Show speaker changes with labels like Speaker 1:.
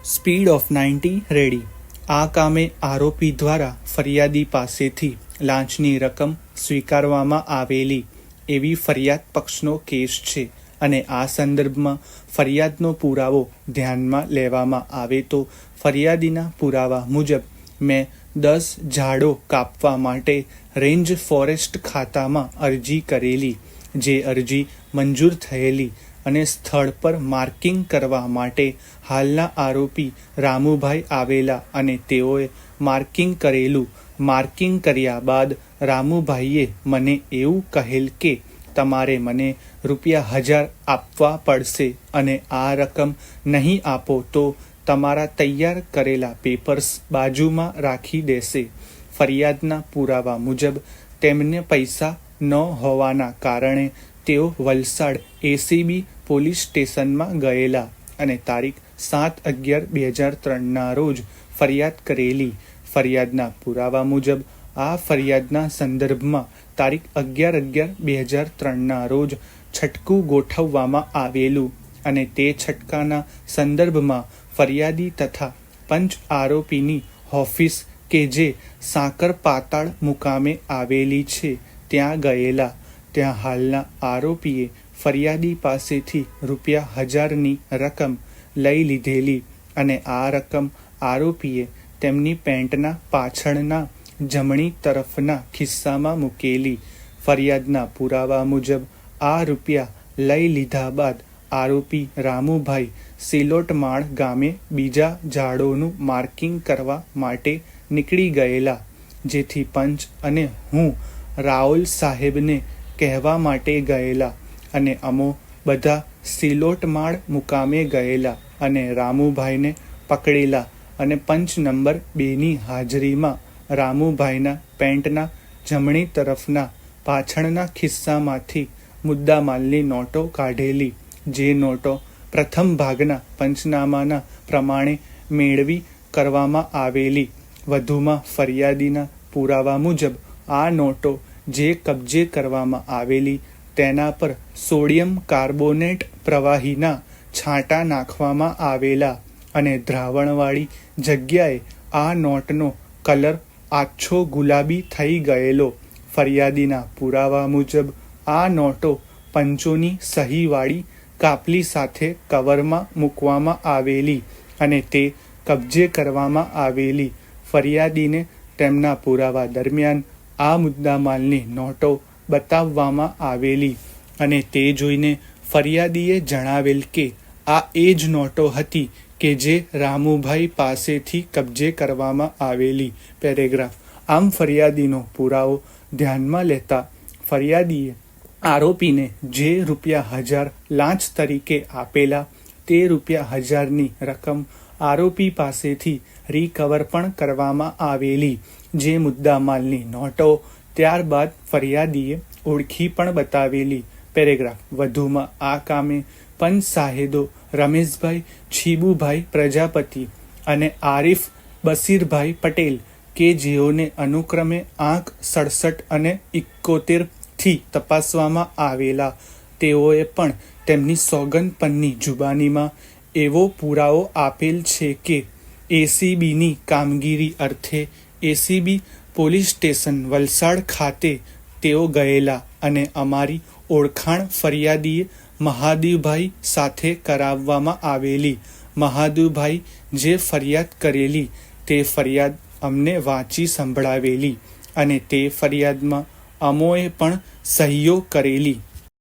Speaker 1: Speed of 90 ready. આ કામે આરોપી દ્વારા ફરિયાદી પાસેથી લાંચની રકમ સ્વીકારવામાં આવેલી એવી ફરિયાદ પક્ષનો કેસ છે અને આ સંદર્ભમાં ફરિયાદનો પુરાવો ધ્યાનમાં લેવામાં આવે તો ફરિયાદીના પુરાવા મુજબ મેં 10 ઝાડો કાપવા માટે રેન્જ ફોરેસ્ટ ખાતામાં અરજી કરેલી, જે અરજી મંજૂર થયેલી અને સ્થળ પર માર્કિંગ કરવા માટે હાલના આરોપી રામુભાઈ આવેલા અને તેઓએ માર્કિંગ કરેલું. માર્કિંગ કર્યા બાદ રામુભાઈએ મને એવું કહેલ કે તમારે મને ₹1000 આપવા પડશે અને આ રકમ નહીં આપો તો તમારા તૈયાર કરેલા પેપર્સ બાજુમાં રાખી દેશે. ફરિયાદના પુરાવા મુજબ તેમને પૈસા ન હોવાના કારણે તેઓ વલસાડ એસીબી પોલીસ સ્ટેશનમાં ગયેલા અને તારીખ 7/11/2003ના રોજ ફરિયાદ કરેલી. ફરિયાદના પુરાવા મુજબ આ ફરિયાદના સંદર્ભમાં તારીખ 11/11/2003ના રોજ છટકું ગોઠવવામાં આવેલું અને તે છટકાના સંદર્ભમાં ફરિયાદી તથા પંચ આરોપીની ઓફિસ કે જે સાંકર પાતાળ મુકામે આવેલી છે ત્યાં ગયેલા. ત્યાં હાલના આરોપીએ ફરિયાદી પાસેથી ₹1000ની રકમ લઈ લીધેલી અને આ રકમ આરોપીએ તેમની પેન્ટના પાછળના જમણી તરફના ખિસ્સામાં મૂકેલી. ફરિયાદના પુરાવા મુજબ આ રૂપિયા લઈ લીધા બાદ આરોપી રામુભાઈ સિલોટમાળ ગામે બીજા ઝાડોનું માર્કિંગ કરવા માટે નીકળી ગયેલા, જેથી પંચ અને હું રાઓલ સાહેબને કહેવા માટે ગયેલા અને અમો બધા સિલોટમાળ મુકામે ગયેલા અને રામુભાઈને પકડેલા અને પંચ નંબર 2ની હાજરીમાં રામુભાઈના પેન્ટના જમણી તરફના પાછળના ખિસ્સામાંથી મુદ્દામાલની નોટો કાઢેલી, જે નોટો પ્રથમ ભાગના પંચનામાના પ્રમાણે મેળવી કરવામાં આવેલી. વધુમાં ફરિયાદીના પુરાવા મુજબ આ નોટો જે કબજે કરવામાં આવેલી તેના પર સોડિયમ કાર્બોનેટ પ્રવાહીના છાંટા નાખવામાં આવેલા અને દ્રાવણવાળી જગ્યાએ આ નોટનો કલર આછો ગુલાબી થઈ ગયેલો. ફરિયાદીના પુરાવા મુજબ આ નોટો પંચોની સહીવાળી કાપલી સાથે કવરમાં મૂકવામાં આવેલી અને તે કબજે કરવામાં આવેલી. ફરિયાદીને તેમના પુરાવા દરમિયાન આ મુદ્દામાલની નોટો બતાવવામાં આવેલી અને તે જોઈને ફરિયાદીએ જણાવેલ કે આ એ જ નોટો હતી કે જે રામુભાઈ પાસેથી કબજે કરવામાં આવેલી. પેરેગ્રાફ. આમ ફરિયાદીનો પુરાવો ધ્યાનમાં લેતા ફરિયાદીએ આરોપીને જે ₹1000 લાંચ તરીકે આપેલા તે ₹1000ની રકમ આરોપી પાસેથી રિકવર પણ કરવામાં આવેલી, જે મુદ્દામાલની નોટો ત્યારબાદ ફરિયાદીએ ઓળખી પણ બતાવેલી. પેરેગ્રાફ. વધુમાં આ કામે પંચ સાહેદો રમેશભાઈ છીબુભાઈ પ્રજાપતિ અને આરીફ બશીરભાઈ પટેલ કે જેઓને અનુક્રમે આંક 67 અને 71થી તપાસવામાં આવેલા, તેઓએ પણ તેમની સોગંદ પરની જુબાનીમાં એવો પુરાવો આપેલ છે કે એસીબીની કામગીરી અર્થે એસીબી પોલીસ સ્ટેશન વલસાડ ખાતે તેઓ ગયેલા અને અમારી ઓળખાણ ફરિયાદીએ મહાદેવભાઈ સાથે કરાવવામાં આવેલી. મહાદેવભાઈ જે ફરિયાદ કરેલી તે ફરિયાદ અમને વાંચી સંભળાવેલી અને તે ફરિયાદમાં અમોએ પણ સહીઓ કરેલી.